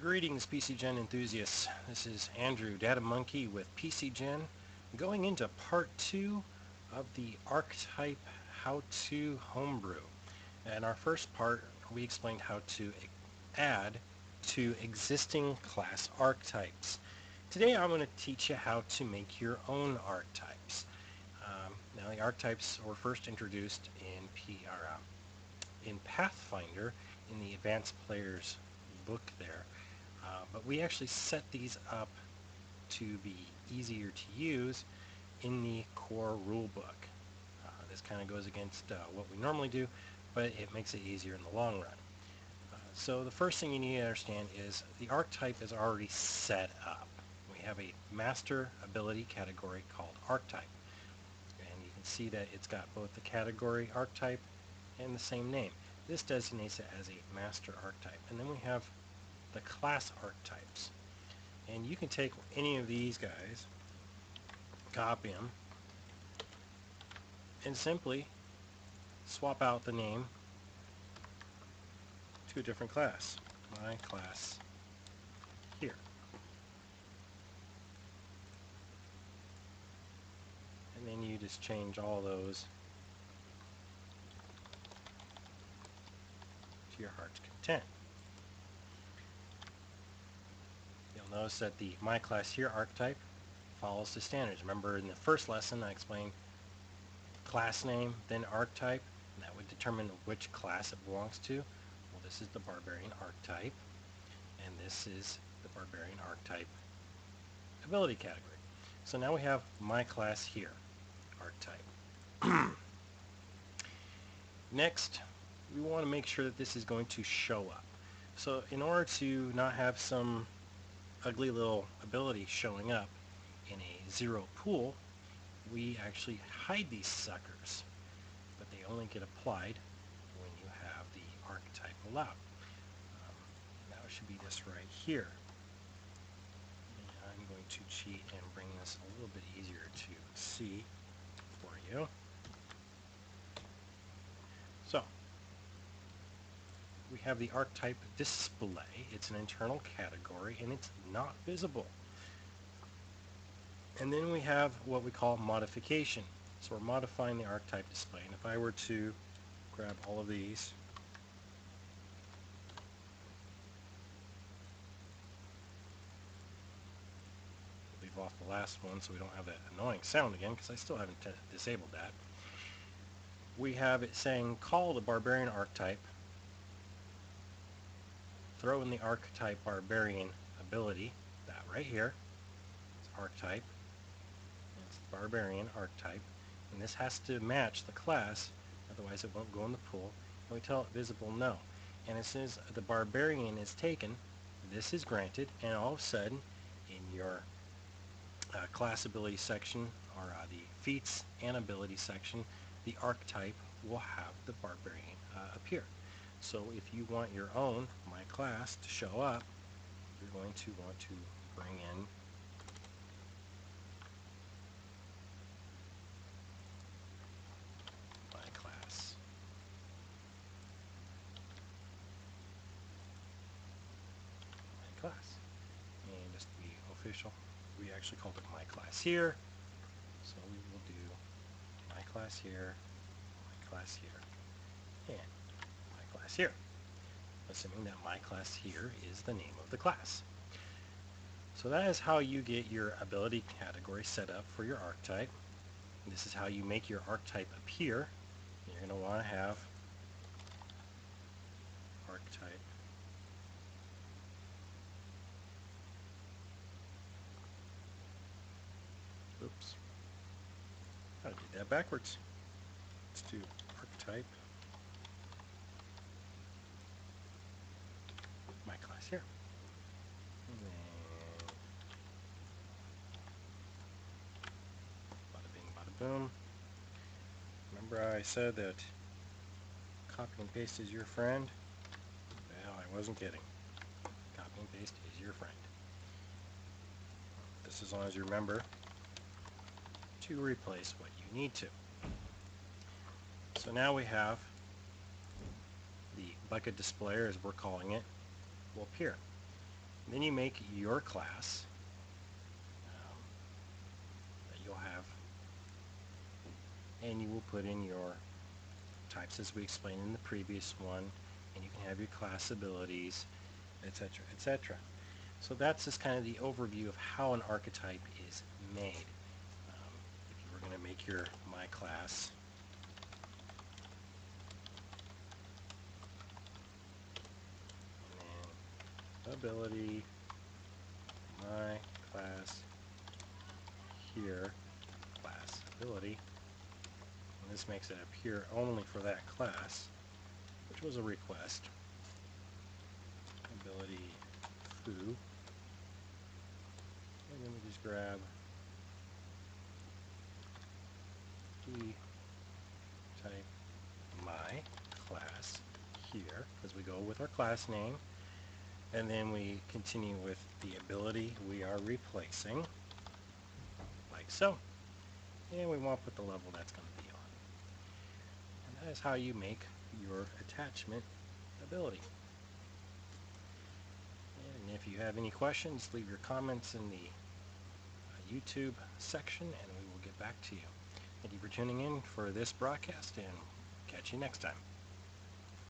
Greetings PCGen enthusiasts. This is Andrew, Data Monkey with PCGen, going into part 2 of the Archetype how-to homebrew. In our first part, we explained how to add to existing class archetypes. Today I'm going to teach you how to make your own archetypes. Now the archetypes were first introduced in Pathfinder in the Advanced Players book there. But we actually set these up to be easier to use in the core rulebook. This kind of goes against what we normally do, but it makes it easier in the long run. So the first thing you need to understand is the archetype is already set up. We have a master ability category called Archetype. And you can see that it's got both the category archetype and the same name. This designates it as a master archetype. And then we have the class archetypes, and you can take any of these guys, copy them, and simply swap out the name to a different class. My class here. And then you just change all those to your heart's content. Notice that the My Class Here archetype follows the standards. Remember in the first lesson I explained class name, then archetype, and that would determine which class it belongs to. Well, this is the Barbarian archetype, and this is the Barbarian archetype ability category. So now we have My Class Here archetype. Next, we want to make sure that this is going to show up. So in order to not have some ugly little ability showing up in a zero pool, we actually hide these suckers, but they only get applied when you have the archetype allowed. That should be this right here. And I'm going to cheat and bring this a little bit easier to see for you. So we have the archetype display. It's an internal category and it's not visible. And then we have what we call modification. So we're modifying the archetype display. And if I were to grab all of these, leave off the last one so we don't have that annoying sound again, because I still haven't disabled that. We have it saying call the Barbarian archetype, throw in the archetype Barbarian ability, that right here. It's archetype. It's the Barbarian archetype. And this has to match the class, otherwise it won't go in the pool. And we tell it visible no. And as soon as the Barbarian is taken, this is granted, and all of a sudden in your class ability section, or the feats and ability section, the archetype will have the Barbarian appear. So if you want your own My Class to show up, you're going to want to bring in My Class. My Class. And just to be official, we actually called it My Class Here. So we will do My Class Here, My Class Here, and Class here, assuming that My Class Here is the name of the class. So that is how you get your ability category set up for your archetype. This is how you make your archetype appear. You're going to want to have archetype oops, I did that backwards. Let's do archetype My Class Here. And then bada bing, bada boom. Remember I said that copy and paste is your friend? Well, I wasn't kidding. Copy and paste is your friend. Just as long as you remember to replace what you need to. So now we have the bucket displayer, as we're calling it, will appear. Then you make your class that you'll have, and you will put in your types as we explained in the previous one, and you can have your class abilities, etc., etc. So that's just kind of the overview of how an archetype is made. If you were going to make your my class, and then ability, my class here, class ability, and this makes it appear only for that class, which was a request. Ability foo, and then we just grab the type my class here, because we go with our class name, and then we continue with the ability we are replacing, like so, and we want to put the level that's going to be on. And that is how you make your attachment ability. And if you have any questions, leave your comments in the YouTube section, and we will get back to you. Thank you for tuning in for this broadcast, and catch you next time.